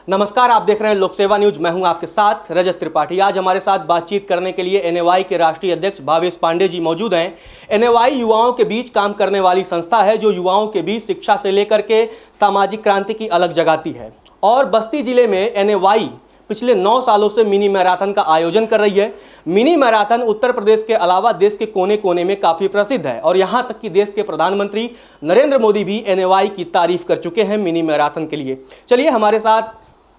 नमस्कार, आप देख रहे हैं लोक सेवा न्यूज। मैं हूं आपके साथ रजत त्रिपाठी। आज हमारे साथ बातचीत करने के लिए एनएवाई के राष्ट्रीय अध्यक्ष भावेश पांडे जी मौजूद हैं। एनएवाई युवाओं के बीच काम करने वाली संस्था है जो युवाओं के बीच शिक्षा से लेकर के सामाजिक क्रांति की अलग जगाती है। और बस्ती जिले में एनएवाई पिछले 9 सालों से मिनी मैराथन का आयोजन कर रही है। मिनी मैराथन उत्तर प्रदेश के अलावा देश के कोने कोने में काफी प्रसिद्ध है और यहां तक कि देश के प्रधानमंत्री नरेंद्र मोदी भी एनएवाई की तारीफ कर चुके हैं मिनी मैराथन के लिए। चलिए, हमारे साथ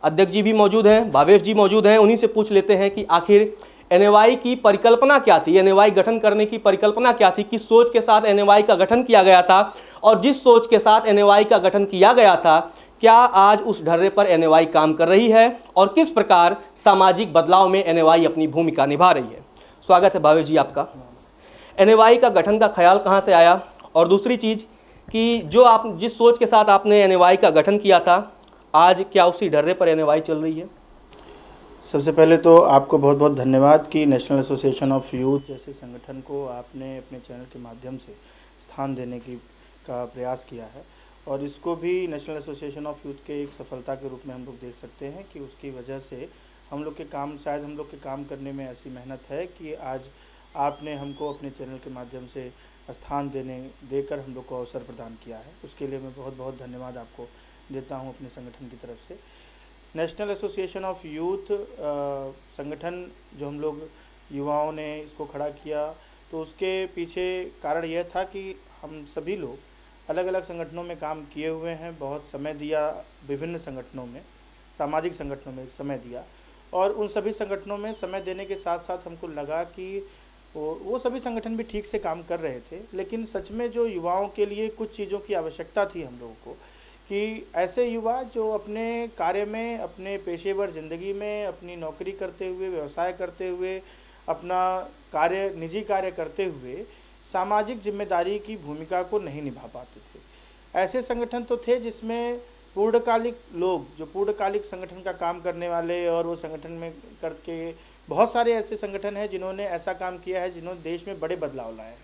अध्यक्ष जी भी मौजूद हैं, भावेश जी मौजूद हैं। उन्हीं से पूछ लेते हैं कि आखिर एनएवाई की परिकल्पना क्या थी, एनएवाई गठन करने की परिकल्पना क्या थी, किस सोच के साथ एनएवाई का गठन किया गया था और जिस सोच के साथ एनएवाई का गठन किया गया था, क्या आज उस ढर्रे पर एनएवाई काम कर रही है और किस प्रकार सामाजिक बदलाव में एनएवाई अपनी भूमिका निभा रही है। स्वागत है भावेश जी आपका। एनएवाई का गठन का ख्याल कहाँ से आया और दूसरी चीज़ कि जो आप जिस सोच के साथ आपने एनएवाई का गठन किया था, आज क्या उसी ढर्रे पर एनएवाई चल रही है? सबसे पहले तो आपको बहुत बहुत धन्यवाद कि नेशनल एसोसिएशन ऑफ यूथ जैसे संगठन को आपने अपने चैनल के माध्यम से स्थान देने का प्रयास किया है और इसको भी नेशनल एसोसिएशन ऑफ यूथ के एक सफलता के रूप में हम लोग देख सकते हैं कि उसकी वजह से हम लोग के काम करने में ऐसी मेहनत है कि आज आपने हमको अपने चैनल के माध्यम से स्थान देकर हम लोग को अवसर प्रदान किया है। उसके लिए मैं बहुत बहुत धन्यवाद आपको देता हूं अपने संगठन की तरफ से। नेशनल एसोसिएशन ऑफ यूथ संगठन जो हम लोग युवाओं ने इसको खड़ा किया, तो उसके पीछे कारण यह था कि हम सभी लोग अलग अलग संगठनों में काम किए हुए हैं, बहुत समय दिया, विभिन्न संगठनों में, सामाजिक संगठनों में समय दिया और उन सभी संगठनों में समय देने के साथ साथ हमको लगा कि वो सभी संगठन भी ठीक से काम कर रहे थे, लेकिन सच में जो युवाओं के लिए कुछ चीज़ों की आवश्यकता थी हम लोगों को कि ऐसे युवा जो अपने कार्य में, अपने पेशेवर ज़िंदगी में, अपनी नौकरी करते हुए, व्यवसाय करते हुए, अपना निजी कार्य करते हुए सामाजिक जिम्मेदारी की भूमिका को नहीं निभा पाते थे। ऐसे संगठन तो थे जिसमें पूर्णकालिक लोग, जो पूर्णकालिक संगठन का काम करने वाले और वो संगठन में करके बहुत सारे ऐसे संगठन हैं जिन्होंने ऐसा काम किया है, जिन्होंने देश में बड़े बदलाव लाए हैं।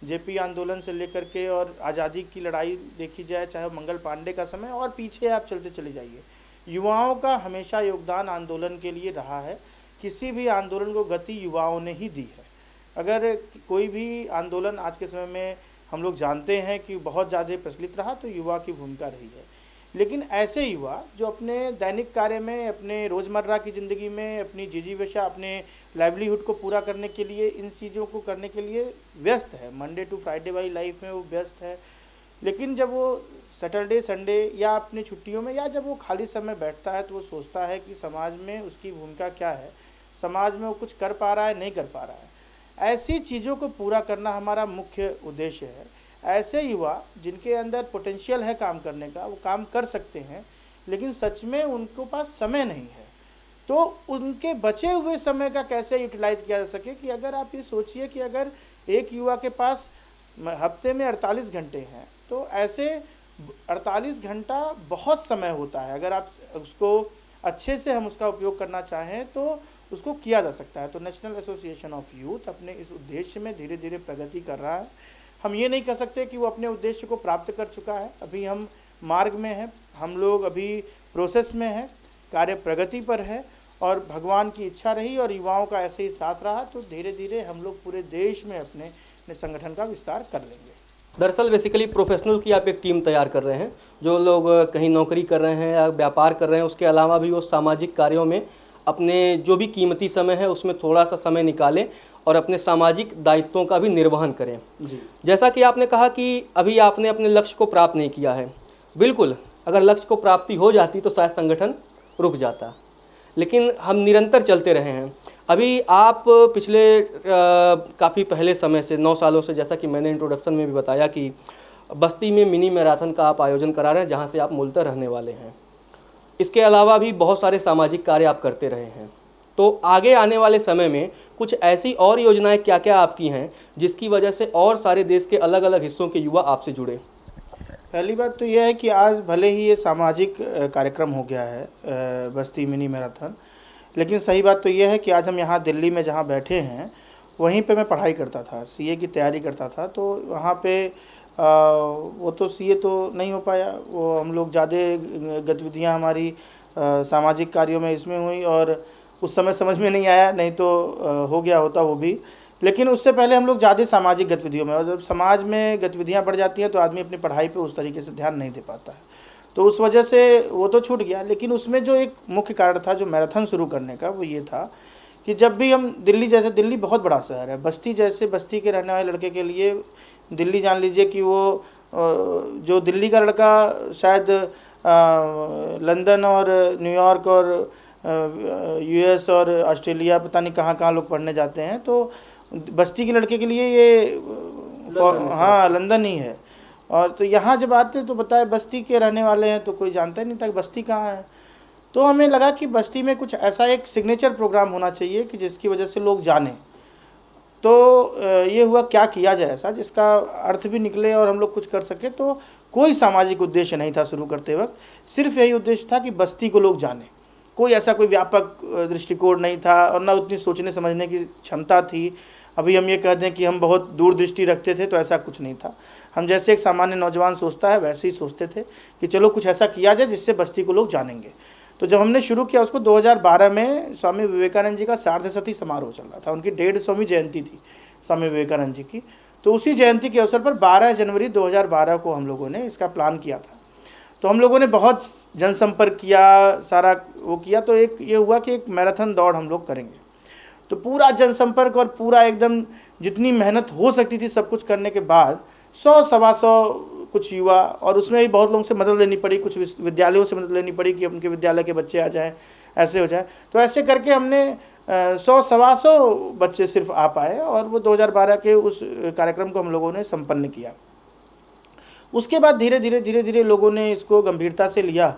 जेपी आंदोलन से लेकर के और आज़ादी की लड़ाई देखी जाए, चाहे मंगल पांडे का समय और पीछे आप चलते चले जाइए, युवाओं का हमेशा योगदान आंदोलन के लिए रहा है। किसी भी आंदोलन को गति युवाओं ने ही दी है। अगर कोई भी आंदोलन आज के समय में हम लोग जानते हैं कि बहुत ज़्यादा प्रचलित रहा, तो युवा की भूमिका रही है। लेकिन ऐसे युवा जो अपने दैनिक कार्य में, अपने रोज़मर्रा की ज़िंदगी में, अपनी जीविका, अपने लाइवलीहुड को पूरा करने के लिए, इन चीज़ों को करने के लिए व्यस्त है, मंडे टू फ्राइडे वाली लाइफ में वो व्यस्त है। लेकिन जब वो सैटरडे संडे या अपनी छुट्टियों में या जब वो खाली समय बैठता है, तो वो सोचता है कि समाज में उसकी भूमिका क्या है, समाज में वो कुछ कर पा रहा है, नहीं कर पा रहा है। ऐसी चीज़ों को पूरा करना हमारा मुख्य उद्देश्य है। ऐसे युवा जिनके अंदर पोटेंशियल है काम करने का, वो काम कर सकते हैं, लेकिन सच में उनके पास समय नहीं है, तो उनके बचे हुए समय का कैसे यूटिलाइज किया जा सके। कि अगर आप ये सोचिए कि अगर एक युवा के पास हफ्ते में 48 घंटे हैं, तो ऐसे 48 घंटा बहुत समय होता है। अगर आप उसको अच्छे से हम उसका उपयोग करना चाहें तो उसको किया जा सकता है। तो नेशनल एसोसिएशन ऑफ यूथ अपने इस उद्देश्य में धीरे धीरे प्रगति कर रहा है। हम ये नहीं कह सकते कि वो अपने उद्देश्य को प्राप्त कर चुका है, अभी हम मार्ग में हैं, हम लोग अभी प्रोसेस में हैं, कार्य प्रगति पर है और भगवान की इच्छा रही और युवाओं का ऐसे ही साथ रहा, तो धीरे धीरे हम लोग पूरे देश में अपने संगठन का विस्तार कर लेंगे। दरअसल बेसिकली प्रोफेशनल की आप एक टीम तैयार कर रहे हैं, जो लोग कहीं नौकरी कर रहे हैं या व्यापार कर रहे हैं, उसके अलावा भी वो सामाजिक कार्यों में अपने जो भी कीमती समय है उसमें थोड़ा सा समय निकालें और अपने सामाजिक दायित्वों का भी निर्वहन करें जी। जैसा कि आपने कहा कि अभी आपने अपने लक्ष्य को प्राप्त नहीं किया है। बिल्कुल, अगर लक्ष्य को प्राप्ति हो जाती तो शायद संगठन रुक जाता, लेकिन हम निरंतर चलते रहे हैं। अभी आप पिछले काफ़ी पहले समय से 9 सालों से, जैसा कि मैंने इंट्रोडक्शन में भी बताया कि बस्ती में मिनी मैराथन का आप आयोजन करा रहे हैं, जहाँ से आप मूलतः रहने वाले हैं। इसके अलावा भी बहुत सारे सामाजिक कार्य आप करते रहे हैं, तो आगे आने वाले समय में कुछ ऐसी और योजनाएं क्या क्या आपकी हैं जिसकी वजह से और सारे देश के अलग अलग हिस्सों के युवा आपसे जुड़े? पहली बात तो यह है कि आज भले ही ये सामाजिक कार्यक्रम हो गया है बस्ती मिनी मैराथन, लेकिन सही बात तो यह है कि आज हम यहाँ दिल्ली में जहाँ बैठे हैं, वहीं पे मैं पढ़ाई करता था, सीए की तैयारी करता था। तो वहाँ पे वो तो सीए तो नहीं हो पाया, वो हम लोग ज़्यादा गतिविधियाँ हमारी सामाजिक कार्यों में इसमें हुई, और उस समय समझ में नहीं आया, नहीं तो हो गया होता वो भी। लेकिन उससे पहले हम लोग ज़्यादा सामाजिक गतिविधियों में, और जब समाज में गतिविधियाँ बढ़ जाती हैं तो आदमी अपनी पढ़ाई पे उस तरीके से ध्यान नहीं दे पाता है, तो उस वजह से वो तो छूट गया। लेकिन उसमें जो एक मुख्य कारण था जो मैराथन शुरू करने का, वो ये था कि जब भी हम दिल्ली जैसे, दिल्ली बहुत बड़ा शहर है, बस्ती जैसे, बस्ती के रहने वाले लड़के के लिए दिल्ली, जान लीजिए कि वो जो दिल्ली का लड़का शायद लंदन और न्यूयॉर्क और यूएस और ऑस्ट्रेलिया, पता नहीं कहाँ कहाँ लोग पढ़ने जाते हैं, तो बस्ती के लड़के के लिए ये हाँ लंदन ही है। और तो यहाँ जब आते तो बताए बस्ती के रहने वाले हैं, तो कोई जानता ही नहीं था कि बस्ती कहाँ है। तो हमें लगा कि बस्ती में कुछ ऐसा एक सिग्नेचर प्रोग्राम होना चाहिए कि जिसकी वजह से लोग जानें। तो ये हुआ क्या किया जाए ऐसा जिसका अर्थ भी निकले और हम लोग कुछ कर सके। तो कोई सामाजिक उद्देश्य नहीं था शुरू करते वक्त, सिर्फ यही उद्देश्य था कि बस्ती को लोग जाने। कोई ऐसा कोई व्यापक दृष्टिकोण नहीं था, और ना उतनी सोचने समझने की क्षमता थी। अभी हम ये कह दें कि हम बहुत दूरदृष्टि रखते थे, तो ऐसा कुछ नहीं था। हम जैसे एक सामान्य नौजवान सोचता है वैसे ही सोचते थे कि चलो कुछ ऐसा किया जाए जिससे बस्ती को लोग जानेंगे। तो जब हमने शुरू किया उसको 2012 में स्वामी विवेकानंद जी का सार्धशती समारोह चल रहा था, उनकी 150वीं जयंती थी स्वामी विवेकानंद जी की। तो उसी जयंती के अवसर पर 12 जनवरी 2012 को हम लोगों ने इसका प्लान किया था। तो हम लोगों ने बहुत जनसंपर्क किया, सारा वो किया। तो एक ये हुआ कि एक मैराथन दौड़ हम लोग करेंगे। तो पूरा जनसंपर्क और पूरा एकदम जितनी मेहनत हो सकती थी सब कुछ करने के बाद 100 सवा 100 कुछ युवा, और उसमें भी बहुत लोगों से मदद लेनी पड़ी, कुछ विद्यालयों से मदद लेनी पड़ी कि उनके विद्यालय के बच्चे आ जाएं, ऐसे हो जाए। तो ऐसे करके हमने 100 सवा 100 बच्चे सिर्फ आ पाए, और वो 2012 के उस कार्यक्रम को हम लोगों ने संपन्न किया। उसके बाद धीरे धीरे लोगों ने इसको गंभीरता से लिया,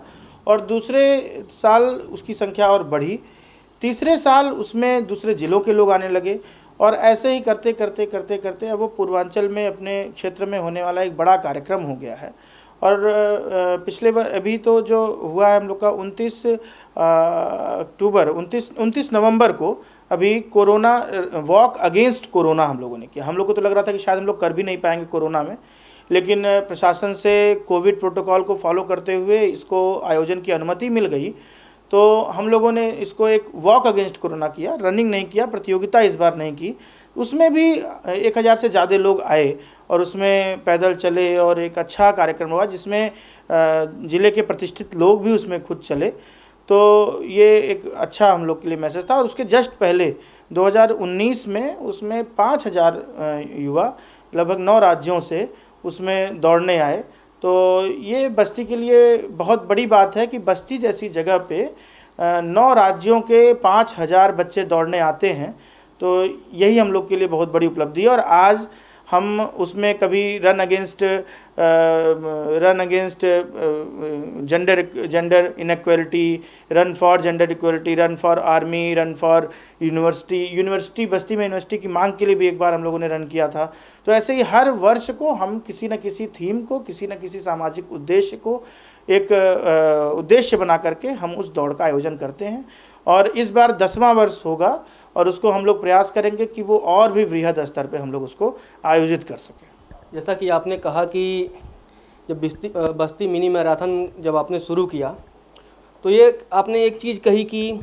और दूसरे साल उसकी संख्या और बढ़ी, तीसरे साल उसमें दूसरे ज़िलों के लोग आने लगे, और ऐसे ही करते करते अब वो पूर्वांचल में अपने क्षेत्र में होने वाला एक बड़ा कार्यक्रम हो गया है। और पिछले बार अभी तो जो हुआ है हम लोग का 29 नवंबर को अभी कोरोना वॉक अगेंस्ट कोरोना हम लोगों ने किया। हम लोग को तो लग रहा था कि शायद हम लोग कर भी नहीं पाएंगे कोरोना में, लेकिन प्रशासन से कोविड प्रोटोकॉल को फॉलो करते हुए इसको आयोजन की अनुमति मिल गई। तो हम लोगों ने इसको एक वॉक अगेंस्ट कोरोना किया, रनिंग नहीं किया, प्रतियोगिता इस बार नहीं की। उसमें भी 1000 से ज़्यादा लोग आए, और उसमें पैदल चले, और एक अच्छा कार्यक्रम हुआ जिसमें ज़िले के प्रतिष्ठित लोग भी उसमें खुद चले। तो ये एक अच्छा हम लोग के लिए मैसेज था। और उसके जस्ट पहले 2019 में उसमें 5000 युवा लगभग 9 राज्यों से उसमें दौड़ने आए। तो ये बस्ती के लिए बहुत बड़ी बात है कि बस्ती जैसी जगह पे 9 राज्यों के 5000 बच्चे दौड़ने आते हैं। तो यही हम लोग के लिए बहुत बड़ी उपलब्धि है। और आज हम उसमें कभी run against gender inequality, run for gender equality, run for army, run for university बस्ती में यूनिवर्सिटी की मांग के लिए भी एक बार हम लोगों ने रन किया था। तो ऐसे ही हर वर्ष को हम किसी न किसी थीम को, किसी न किसी सामाजिक उद्देश्य को एक उद्देश्य बना करके हम उस दौड़ का आयोजन करते हैं। और इस बार 10वां वर्ष होगा, और उसको हम लोग प्रयास करेंगे कि वो और भी वृहद स्तर पे हम लोग उसको आयोजित कर सकें। जैसा कि आपने कहा कि जब बस्ती मिनी मैराथन जब आपने शुरू किया, तो ये आपने एक चीज़ कही कि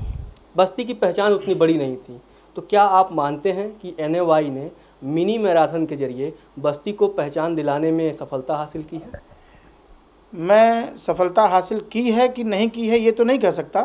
बस्ती की पहचान उतनी बड़ी नहीं थी। तो क्या आप मानते हैं कि NAY ने मिनी मैराथन के जरिए बस्ती को पहचान दिलाने में सफलता हासिल की है? मैं सफलता हासिल की है कि नहीं की है ये तो नहीं कह सकता,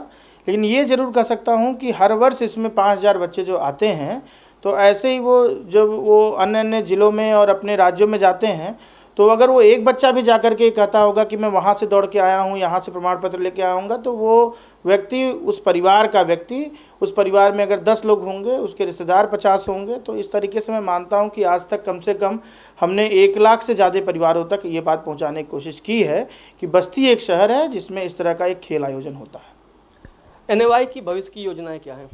लेकिन ये ज़रूर कह सकता हूँ कि हर वर्ष इसमें 5000 बच्चे जो आते हैं, तो ऐसे ही वो जब वो अन्य अन्य ज़िलों में और अपने राज्यों में जाते हैं, तो अगर वो एक बच्चा भी जाकर के कहता होगा कि मैं वहाँ से दौड़ के आया हूँ, यहाँ से प्रमाण पत्र लेके आया हूँगा, तो वो व्यक्ति, उस परिवार का व्यक्ति, उस परिवार में अगर 10 लोग होंगे, उसके रिश्तेदार 50 होंगे, तो इस तरीके से मैं मानता हूँ कि आज तक कम से कम हमने 1 लाख से ज़्यादा परिवारों तक ये बात पहुँचाने की कोशिश की है कि बस्ती एक शहर है जिसमें इस तरह का एक खेल आयोजन होता है। NAY की भविष्य की योजनाएं क्या हैं?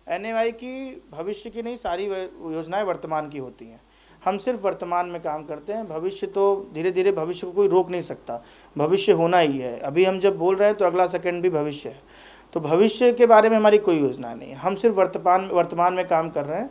NAY की भविष्य की नहीं, सारी योजनाएं वर्तमान की होती हैं। हम सिर्फ वर्तमान में काम करते हैं। भविष्य तो धीरे धीरे, भविष्य को कोई रोक नहीं सकता, भविष्य होना ही है। अभी हम जब बोल रहे हैं तो अगला सेकंड भी भविष्य है। तो भविष्य के बारे में हमारी कोई योजना नहीं है। हम सिर्फ वर्तमान में काम कर रहे हैं।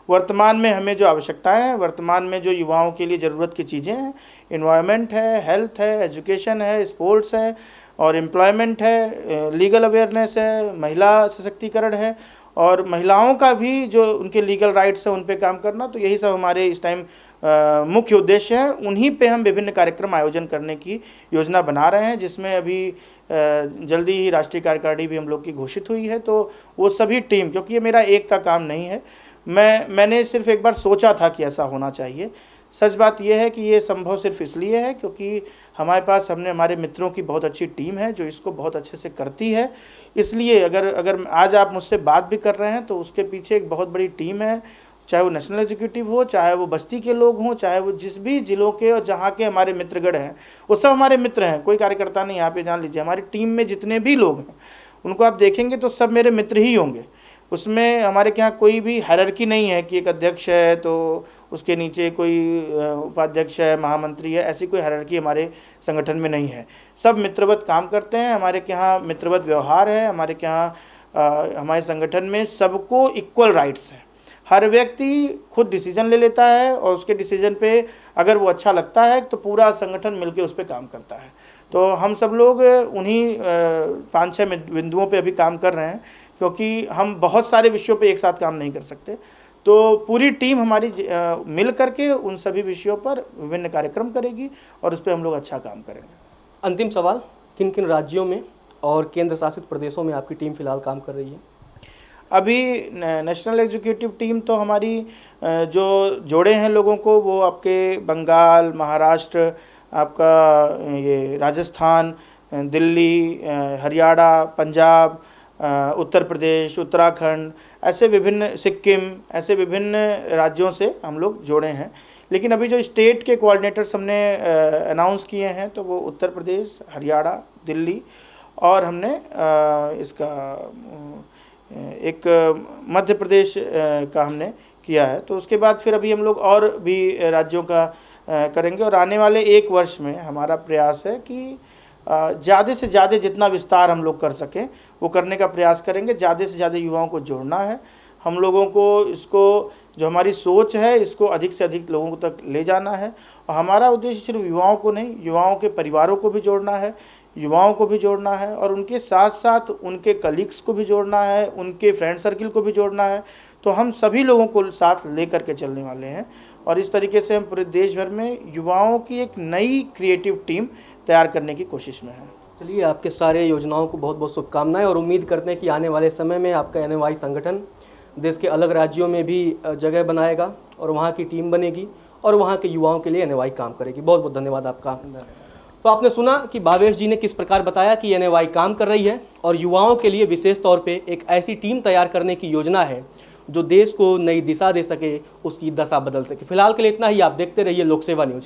वर्तमान में हमें जो आवश्यकताएं हैं, वर्तमान में जो युवाओं के लिए ज़रूरत की चीज़ें हैं, इन्वायरमेंट है, हेल्थ है, एजुकेशन है, स्पोर्ट्स है, और एम्प्लॉयमेंट है, लीगल अवेयरनेस है, महिला सशक्तिकरण है और महिलाओं का भी जो उनके लीगल राइट्स हैं उन पे काम करना। तो यही सब हमारे इस टाइम मुख्य उद्देश्य है। उन्हीं पे हम विभिन्न कार्यक्रम आयोजन करने की योजना बना रहे हैं, जिसमें अभी जल्दी ही राष्ट्रीय कार्यकारिणी भी हम लोग की घोषित हुई है। तो वो सभी टीम, क्योंकि ये मेरा एक का काम नहीं है, मैंने सिर्फ एक बार सोचा था कि ऐसा होना चाहिए। सच बात यह है कि ये संभव सिर्फ इसलिए है क्योंकि हमारे मित्रों की बहुत अच्छी टीम है जो इसको बहुत अच्छे से करती है। इसलिए अगर आज आप मुझसे बात भी कर रहे हैं तो उसके पीछे एक बहुत बड़ी टीम है, चाहे वो नेशनल एग्जीक्यूटिव हो, चाहे वो बस्ती के लोग हों, चाहे वो जिस भी जिलों के और जहाँ के हमारे मित्रगण हैं, वो सब हमारे मित्र हैं। कोई कार्यकर्ता नहीं, यहाँ पे जान लीजिए हमारी टीम में जितने भी लोग हैं उनको आप देखेंगे तो सब मेरे मित्र ही होंगे। उसमें हमारे के यहाँ कोई भी हायरार्की नहीं है कि एक अध्यक्ष है तो उसके नीचे कोई उपाध्यक्ष है, महामंत्री है, ऐसी कोई हायरार्की हमारे संगठन में नहीं है। सब मित्रवत काम करते हैं, हमारे के यहाँ मित्रवत व्यवहार है। हमारे के यहाँ हमारे संगठन में सबको इक्वल राइट्स हैं। हर व्यक्ति खुद डिसीजन ले लेता है और उसके डिसीजन पे अगर वो अच्छा लगता है तो पूरा संगठन मिलके उस पर काम करता है। तो हम सब लोग उन्हीं 5-6 बिंदुओं पे अभी काम कर रहे हैं, क्योंकि हम बहुत सारे विषयों पे एक साथ काम नहीं कर सकते। तो पूरी टीम हमारी मिल करके उन सभी विषयों पर विभिन्न कार्यक्रम करेगी और उस पर हम लोग अच्छा काम करेंगे। अंतिम सवाल, किन किन राज्यों में और केंद्र शासित प्रदेशों में आपकी टीम फिलहाल काम कर रही है? अभी नेशनल एग्जीक्यूटिव टीम तो हमारी जो जोड़े हैं लोगों को, वो आपके बंगाल, महाराष्ट्र, आपका ये राजस्थान, दिल्ली, हरियाणा, पंजाब, उत्तर प्रदेश, उत्तराखंड, ऐसे विभिन्न, सिक्किम, ऐसे विभिन्न राज्यों से हम लोग जोड़े हैं। लेकिन अभी जो स्टेट के कोऑर्डिनेटर्स हमने अनाउंस किए हैं तो वो उत्तर प्रदेश, हरियाणा, दिल्ली और हमने इसका एक मध्य प्रदेश का हमने किया है। तो उसके बाद फिर अभी हम लोग और भी राज्यों का करेंगे और आने वाले 1 वर्ष में हमारा प्रयास है कि ज़्यादा से ज़्यादा जितना विस्तार हम लोग कर सकें वो करने का प्रयास करेंगे। ज़्यादा से ज़्यादा युवाओं को जोड़ना है, हम लोगों को इसको, जो हमारी सोच है इसको अधिक से अधिक लोगों तक ले जाना है। और हमारा उद्देश्य सिर्फ युवाओं को नहीं, युवाओं के परिवारों को भी जोड़ना है, युवाओं को भी जोड़ना है और उनके साथ साथ उनके कलीग्स को भी जोड़ना है, उनके फ्रेंड सर्किल को भी जोड़ना है। तो हम सभी लोगों को साथ ले करके चलने वाले हैं और इस तरीके से हम पूरे देश भर में युवाओं की एक नई क्रिएटिव टीम तैयार करने की कोशिश में है। चलिए, आपके सारे योजनाओं को बहुत बहुत शुभकामनाएं और उम्मीद करते हैं कि आने वाले समय में आपका एनएवाई संगठन देश के अलग राज्यों में भी जगह बनाएगा और वहाँ की टीम बनेगी और वहाँ के युवाओं के लिए एनएवाई काम करेगी। बहुत बहुत धन्यवाद आपका। तो आपने सुना कि भावेश जी ने किस प्रकार बताया कि एनएवाई काम कर रही है और युवाओं के लिए विशेष तौर पे एक ऐसी टीम तैयार करने की योजना है जो देश को नई दिशा दे सके, उसकी दशा बदल सके। फिलहाल के लिए इतना ही। आप देखते रहिए लोक सेवा न्यूज।